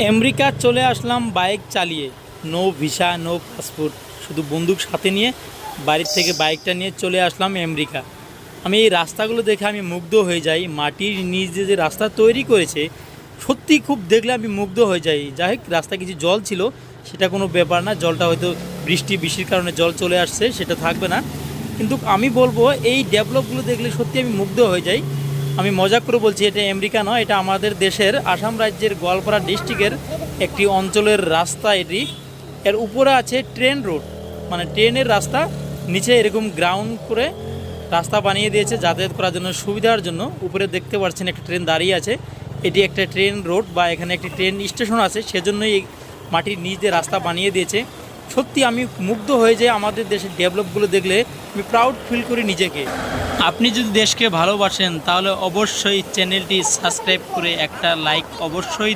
America চলে আসলাম bike চালিয়ে। No visa, no passport, শুধু বন্দুক সাথে নিয়ে বাড়ির থেকে বাইকটা নিয়ে চলে আসলাম আমেরিকা। আমি এই রাস্তাগুলো দেখে আমি মুগ্ধ হয়ে যাই। মাটির নিচ দিয়ে যে রাস্তা তৈরি করেছে, সত্যি খুব দেখলে আমি মুগ্ধ হয়ে যাই। যাই হোক, রাস্তায় কিছু জল ছিল, সেটা কোনো ব্যাপার না। জলটা হয়তো বৃষ্টির কারণে জল চলে আসছে, সেটা থাকবে না। কিন্তু আমি বলবো এই ডেভেলপগুলো দেখলে সত্যি আমি মুগ্ধ হয়ে যাই। আমি মজা করে বলছি, এটা আমেরিকা নয়, এটা আমাদের দেশের আসাম রাজ্যের গোয়ালপাড়া ডিস্ট্রিক্টের একটি অঞ্চলের রাস্তা এটি। এর উপরে আছে ট্রেন রোড, মানে ট্রেনের রাস্তা। নিচে এরকম গ্রাউন্ড করে রাস্তা বানিয়ে দিয়েছে যাতায়াত করার জন্য, সুবিধার জন্য। উপরে দেখতে পাচ্ছেন একটা ট্রেন দাঁড়িয়ে আছে। এটি একটা ট্রেন রোড বা এখানে একটি ট্রেন স্টেশন আছে, সেজন্যই এই মাটির নিচ দিয়ে রাস্তা বানিয়ে দিয়েছে। সত্যি আমি মুগ্ধ হয়ে যাই আমাদের দেশের ডেভেলপগুলো দেখলে। আমি প্রাউড ফিল করি নিজেকে। আপনি যদি দেশকে ভালোবাসেন তাহলে অবশ্যই চ্যানেলটি সাবস্ক্রাইব করে একটা লাইক অবশ্যই